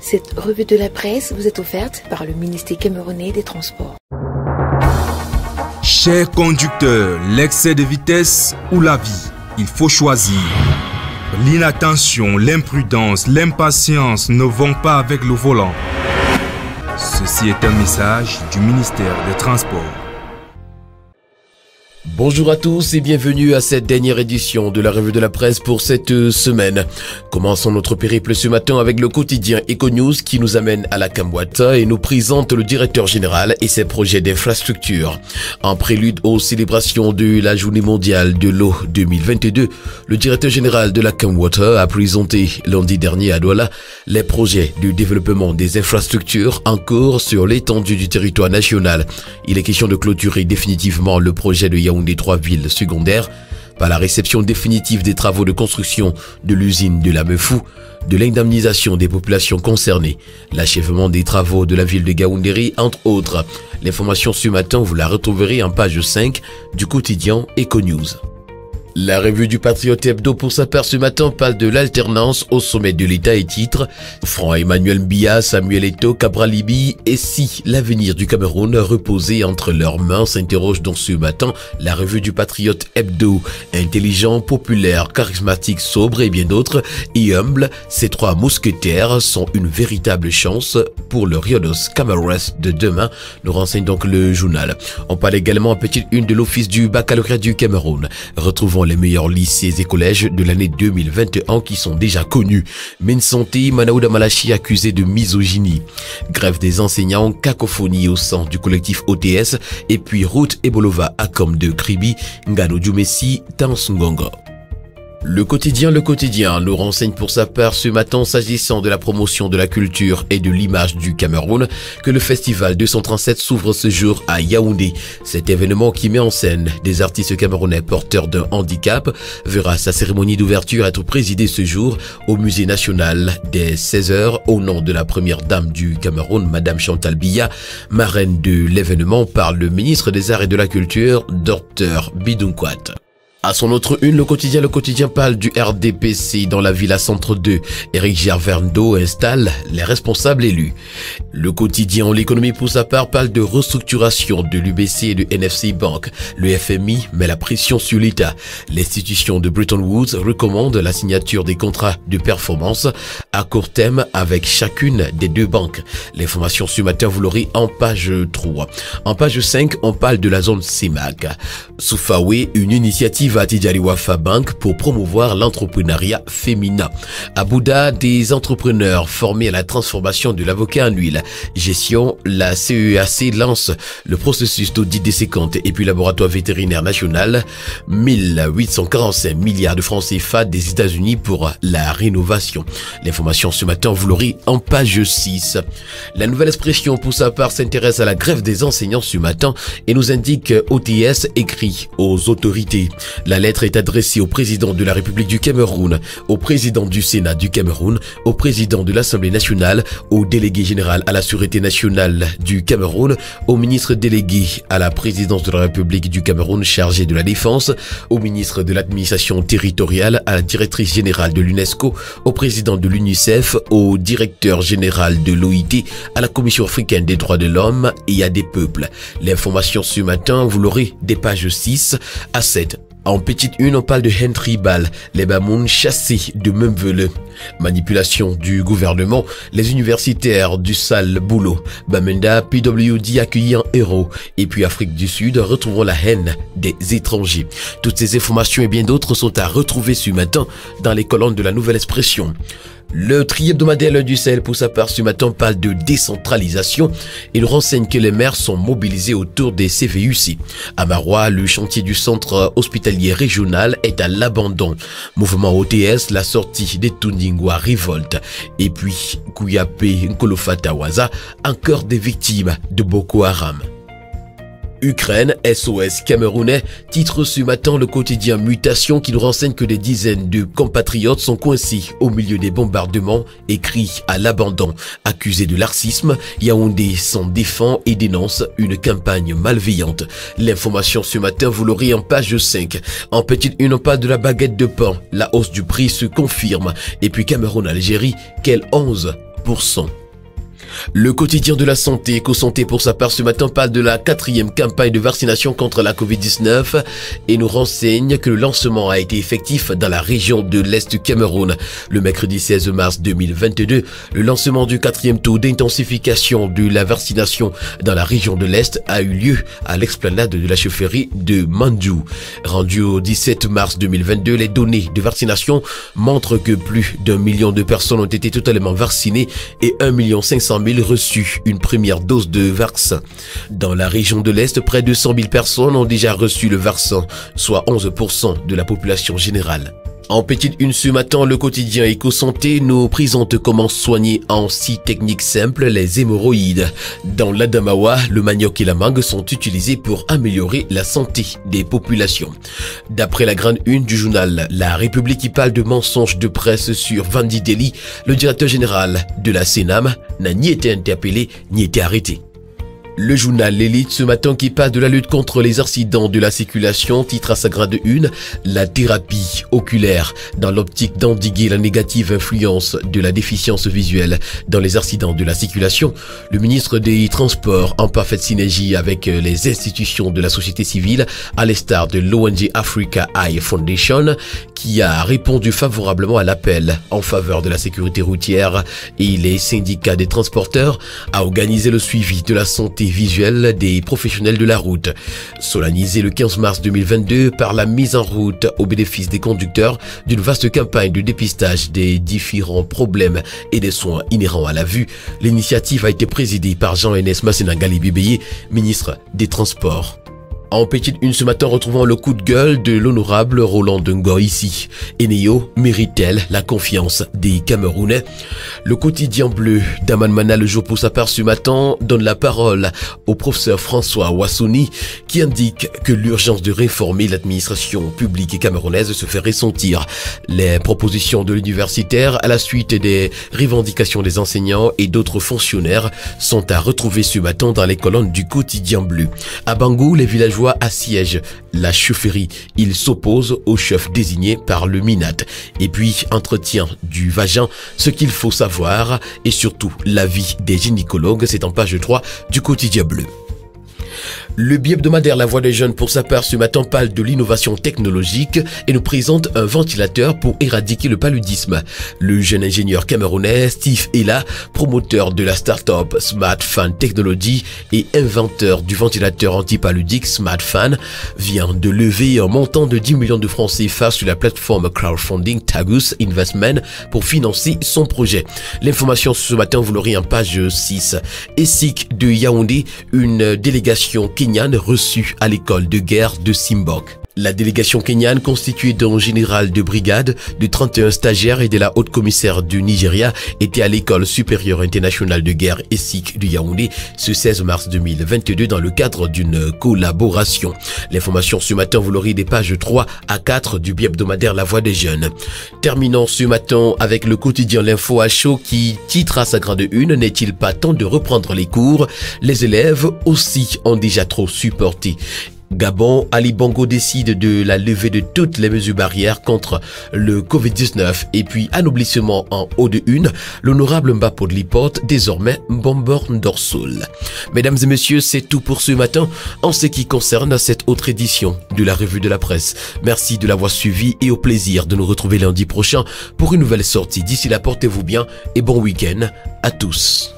Cette revue de la presse vous est offerte par le ministère camerounais des Transports. Chers conducteurs, l'excès de vitesse ou la vie, il faut choisir. L'inattention, l'imprudence, l'impatience ne vont pas avec le volant. Ceci est un message du ministère des Transports. Bonjour à tous et bienvenue à cette dernière édition de la revue de la presse pour cette semaine. Commençons notre périple ce matin avec le quotidien Econews qui nous amène à la Kamwata et nous présente le directeur général et ses projets d'infrastructure. En prélude aux célébrations de la Journée mondiale de l'eau 2022, le directeur général de la Kamwata a présenté lundi dernier à Douala les projets de développement des infrastructures en cours sur l'étendue du territoire national. Il est question de clôturer définitivement le projet de Yaoundé des 3 villes secondaires par la réception définitive des travaux de construction de l'usine de la Mefou, de l'indemnisation des populations concernées, l'achèvement des travaux de la ville de Gaoundéry, entre autres. L'information ce matin, vous la retrouverez en page 5 du quotidien Econews. La revue du Patriote Hebdo pour sa part ce matin parle de l'alternance au sommet de l'État et titre Franck Emmanuel Biya, Samuel Eto'o, Cabral Libye et si l'avenir du Cameroun reposait entre leurs mains, s'interroge donc ce matin la revue du Patriote Hebdo. Intelligent, populaire, charismatique, sobre et bien d'autres et humble, ces 3 mousquetaires sont une véritable chance pour le Riodos Cameroun de demain, nous renseigne donc le journal. On parle également en petite une de l'Office du baccalauréat du Cameroun. Retrouvons les meilleurs lycées et collèges de l'année 2021 qui sont déjà connus. Minsanté, Manaouda Malachi accusé de misogynie. Grève des enseignants, cacophonie au sein du collectif OTS et puis Ruth Ebolova Akom de Kribi, Ngano Djoumessi, Tansungongo. Le quotidien nous renseigne pour sa part ce matin s'agissant de la promotion de la culture et de l'image du Cameroun que le festival 237 s'ouvre ce jour à Yaoundé. Cet événement qui met en scène des artistes camerounais porteurs d'un handicap verra sa cérémonie d'ouverture être présidée ce jour au musée national dès 16h au nom de la première dame du Cameroun, Madame Chantal Biya, marraine de l'événement par le ministre des Arts et de la Culture, Dr Bidunkwat. À son autre une, le quotidien parle du RDPC dans la Villa Centre 2. Éric Gerverndo installe les responsables élus. Le quotidien L'économie pour sa part parle de restructuration de l'UBC et de NFC Bank. Le FMI met la pression sur l'État. L'institution de Bretton Woods recommande la signature des contrats de performance à court terme avec chacune des 2 banques. L'information ce matin, vous l'aurez en page 3. En page 5, on parle de la zone CEMAC. Soufawe, une initiative à Tidjari Wafa Bank pour promouvoir l'entrepreneuriat féminin. À Bouddha, des entrepreneurs formés à la transformation de l'avocat en huile. Gestion, la CEAC lance le processus d'audit des ses comptes et puis laboratoire vétérinaire national, 1845 milliards de francs CFA des États-Unis pour la rénovation. L'information ce matin, vous l'aurez en page 6. La nouvelle expression pour sa part s'intéresse à la grève des enseignants ce matin et nous indique OTS écrit aux autorités. La lettre est adressée au président de la République du Cameroun, au président du Sénat du Cameroun, au président de l'Assemblée nationale, au délégué général à la Sûreté nationale du Cameroun, au ministre délégué à la présidence de la République du Cameroun chargé de la défense, au ministre de l'administration territoriale, à la directrice générale de l'UNESCO, au président de l'UNICEF, au directeur général de l'OIT, à la Commission africaine des droits de l'homme et à des peuples. L'information ce matin, vous l'aurez des pages 6 à 7. En petite une, on parle de Henry Ball, les Bamoun chassés de Memvele. Manipulation du gouvernement, les universitaires du sale boulot. Bamenda, PWD accueilli en héros. Et puis Afrique du Sud, retrouvons la haine des étrangers. Toutes ces informations et bien d'autres sont à retrouver ce matin dans les colonnes de la Nouvelle Expression. Le tri-hebdomadaire du Sahel pour sa part ce matin parle de décentralisation. Il renseigne que les maires sont mobilisés autour des CVUC. À Marois, le chantier du centre hospitalier régional est à l'abandon. Mouvement OTS, la sortie des Tundingwa révolte. Et puis, Kouyapé, Nkolofatawaza, encore des victimes de Boko Haram. Ukraine, SOS camerounais, titre ce matin le quotidien Mutation qui nous renseigne que des dizaines de compatriotes sont coincés au milieu des bombardements, écrits à l'abandon. Accusés de laxisme, Yaoundé s'en défend et dénonce une campagne malveillante. L'information ce matin, vous l'aurez en page 5. En petite une, on parle de la baguette de pain. La hausse du prix se confirme. Et puis Cameroun-Algérie, quelle 11 11%. Le quotidien de la santé, EcoSanté pour sa part ce matin parle de la 4e campagne de vaccination contre la Covid-19 et nous renseigne que le lancement a été effectif dans la région de l'Est du Cameroun. Le mercredi 16 mars 2022, le lancement du 4e tour d'intensification de la vaccination dans la région de l'Est a eu lieu à l'explanade de la chefferie de Mandjou. Rendu au 17 mars 2022, les données de vaccination montrent que plus d'1 million de personnes ont été totalement vaccinées et 1 500 000 reçu une première dose de vaccin. Dans la région de l'Est, près de 100 000 personnes ont déjà reçu le vaccin, soit 11% de la population générale. En petite une ce matin, le quotidien EcoSanté nous présente comment soigner en 6 techniques simples les hémorroïdes. Dans l'Adamawa, le manioc et la mangue sont utilisés pour améliorer la santé des populations. D'après la grande une du journal La République qui parle de mensonges de presse sur Vandi Deli, le directeur général de la Sénam n'a ni été interpellé ni été arrêté. Le journal L'Élite ce matin qui parle de la lutte contre les accidents de la circulation titre à sa grade une la thérapie oculaire dans l'optique d'endiguer la négative influence de la déficience visuelle dans les accidents de la circulation. Le ministre des Transports en parfaite synergie avec les institutions de la société civile à l'instar de l'ONG Africa Eye Foundation qui a répondu favorablement à l'appel en faveur de la sécurité routière et les syndicats des transporteurs a organisé le suivi de la santé visuelle des professionnels de la route. Solennisé le 15 mars 2022 par la mise en route au bénéfice des conducteurs d'une vaste campagne de dépistage des différents problèmes et des soins inhérents à la vue, l'initiative a été présidée par Jean-Enes Masséna-Gali Bibeye, ministre des Transports. En petite une ce matin, retrouvons le coup de gueule de l'honorable Roland Dengo ici. Eneo mérite-t-elle la confiance des Camerounais? Le quotidien bleu d'Amanmana le jour pour sa part ce matin donne la parole au professeur François Ouassouni qui indique que l'urgence de réformer l'administration publique camerounaise se fait ressentir. Les propositions de l'universitaire à la suite des revendications des enseignants et d'autres fonctionnaires sont à retrouver ce matin dans les colonnes du quotidien bleu. À Bangou, les villageois assiègent la chefferie. Ils s'opposent au chef désigné par le MINAT. Et puis, entretien du vagin, ce qu'il faut savoir et surtout l'avis des gynécologues, c'est en page 3 du quotidien bleu. Le bi-hebdomadaire La Voix des Jeunes pour sa part ce matin parle de l'innovation technologique et nous présente un ventilateur pour éradiquer le paludisme. Le jeune ingénieur camerounais Steve Ella, promoteur de la start-up Smart Fan Technology et inventeur du ventilateur antipaludique Smart Fan, vient de lever un montant de 10 millions de francs CFA sur la plateforme crowdfunding Tagus Investment pour financer son projet. L'information ce matin, vous l'aurez en page 6. ESIC de Yaoundé, une délégation kenyane reçue à l'école de guerre de Simbok. La délégation kenyane, constituée d'un général de brigade, de 31 stagiaires et de la haute commissaire du Nigeria, était à l'école supérieure internationale de guerre ESIC de Yaoundé ce 16 mars 2022 dans le cadre d'une collaboration. L'information ce matin, vous l'aurez des pages 3 à 4 du bi-hebdomadaire La Voix des Jeunes. Terminons ce matin avec le quotidien L'Info à chaud qui titre à sa grande une « N'est-il pas temps de reprendre les cours? Les élèves aussi ont déjà trop supporté ». Gabon, Ali Bongo décide de la levée de toutes les mesures barrières contre le Covid-19 et puis anoblissement en haut de une, l'honorable Mbapo de Liporte, désormais Mbombor Ndorsoul. Mesdames et messieurs, c'est tout pour ce matin en ce qui concerne cette autre édition de la Revue de la Presse. Merci de l'avoir suivi et au plaisir de nous retrouver lundi prochain pour une nouvelle sortie. D'ici là, portez-vous bien et bon week-end à tous.